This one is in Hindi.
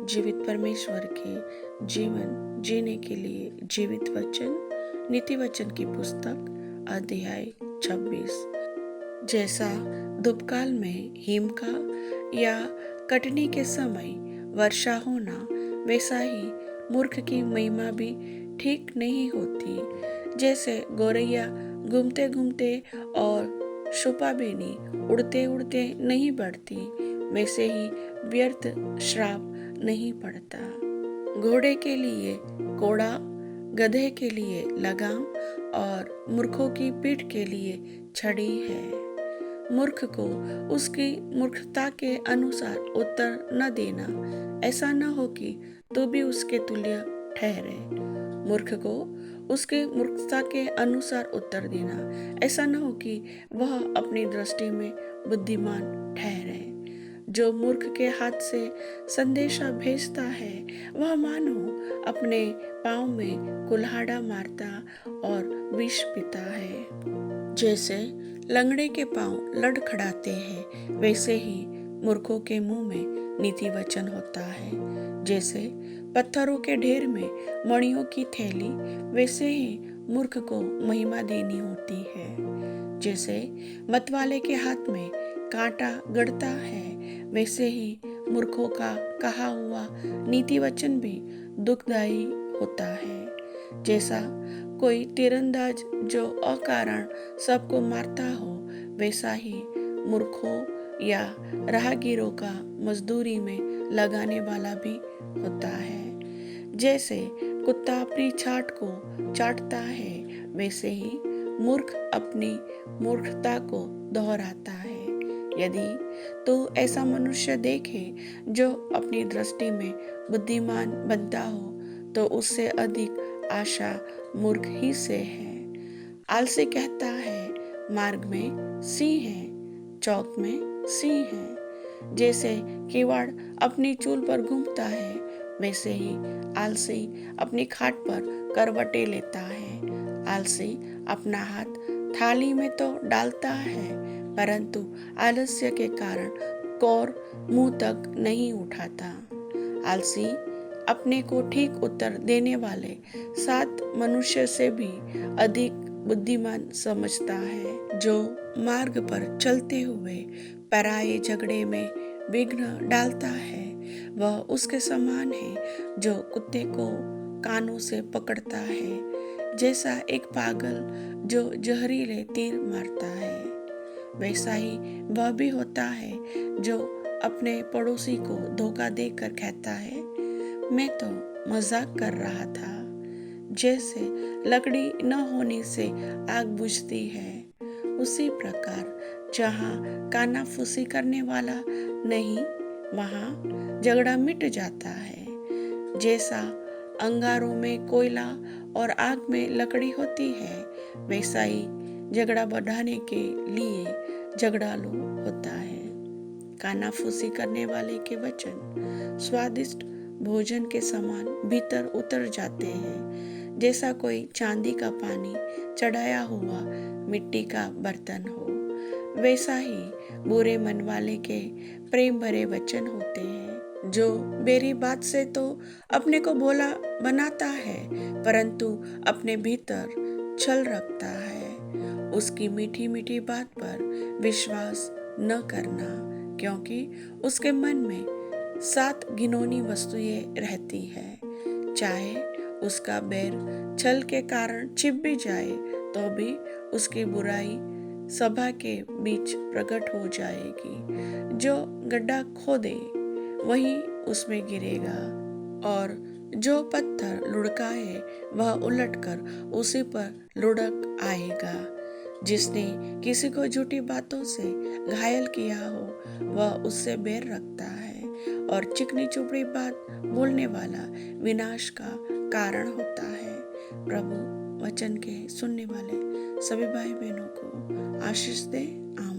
जीवित परमेश्वर के जीवन जीने के लिए जीवित वचन, नीति वचन की पुस्तक अध्याय 26। जैसा धूपकाल में हिम का या कटनी के समय वर्षा होना, वैसा ही मूर्ख की महिमा भी ठीक नहीं होती। जैसे गौरैया घूमते घूमते और शुपाबेनी उड़ते उड़ते नहीं बढ़ती, वैसे ही व्यर्थ श्राप नहीं पड़ता। घोड़े के लिए कोड़ा, गधे के लिए लगाम और मूर्खों की पीठ के लिए छड़ी है। मूर्ख को उसकी मूर्खता के अनुसार उत्तर न देना, ऐसा न हो कि तू भी उसके तुल्य ठहरे। मूर्ख को उसकी मूर्खता के अनुसार उत्तर देना, ऐसा न हो कि वह अपनी दृष्टि में बुद्धिमान ठहरे। जो मूर्ख के हाथ से संदेशा भेजता है, वह मानो अपने पाँव में कुल्हाड़ा मारता और विष पीता है। जैसे लंगड़े के पाँव लड़खड़ाते हैं, वैसे ही मूर्खों के मुंह में नीति वचन होता है। जैसे पत्थरों के ढेर में मणियों की थैली, वैसे ही मूर्ख को महिमा देनी होती है। जैसे मतवाले के हाथ में कांटा गड़ता है, वैसे ही मूर्खों का कहा हुआ नीति वचन भी दुखदायी होता है। जैसा कोई तीरंदाज जो अकारण सबको मारता हो, वैसा ही मूर्खों या राहगीरों का मजदूरी में लगाने वाला भी होता है। जैसे कुत्ता अपनी छाट को चाटता है, वैसे ही मूर्ख अपनी मूर्खता को दोहराता है। यदि तू ऐसा मनुष्य देखे जो अपनी दृष्टि में बुद्धिमान बनता हो, तो उससे अधिक आशा मूर्ख ही से है। आलसी कहता है, मार्ग में सिंह है, चौक में सिंह है। जैसे किवाड़ अपनी चूल पर घूमता है, वैसे ही आलसी अपनी खाट पर करवटे लेता है। आलसी अपना हाथ थाली में तो डालता है, परंतु आलस्य के कारण कौर मुंह तक नहीं उठाता। आलसी अपने को ठीक उत्तर देने वाले 7 मनुष्य से भी अधिक बुद्धिमान समझता है। जो मार्ग पर चलते हुए पराये झगड़े में विघ्न डालता है, वह उसके समान है जो कुत्ते को कानों से पकड़ता है। जैसा एक पागल जो जहरीले तीर मारता है, वैसा ही वह भी होता है जो अपने पड़ोसी को धोखा देकर कहता है, मैं तो मजाक कर रहा था। जैसे लकड़ी न होने से आग बुझती है, उसी प्रकार जहाँ कानाफूसी करने वाला नहीं, वहाँ झगड़ा मिट जाता है। जैसा अंगारों में कोयला और आग में लकड़ी होती है, वैसा ही झगड़ा बढ़ाने के लिए झगड़ालू होता है। कानाफूसी करने वाले के वचन स्वादिष्ट भोजन के समान भीतर उतर जाते हैं। जैसा कोई चांदी का पानी चढ़ाया हुआ मिट्टी का बर्तन हो, वैसा ही बुरे मन वाले के प्रेम भरे वचन होते हैं। जो मेरी बात से तो अपने को भोला बनाता है, परंतु अपने भीतर छल रखता है। उसकी मीठी मीठी बात पर विश्वास न करना, क्योंकि उसके मन में 7 घिनौनी वस्तुएं रहती है। चाहे उसका बैर छल के कारण छिप भी जाए, तो भी उसकी बुराई सभा के बीच प्रकट हो जाएगी। जो गड्ढा खोदे वही उसमें गिरेगा, और जो पत्थर लुढ़काए वह उलटकर उसी पर लुढ़क आएगा। जिसने किसी को झूठी बातों से घायल किया हो, वह उससे बैर रखता है, और चिकनी चुपड़ी बात बोलने वाला विनाश का कारण होता है। प्रभु वचन के सुनने वाले सभी भाई बहनों को आशीष दे। आमीन।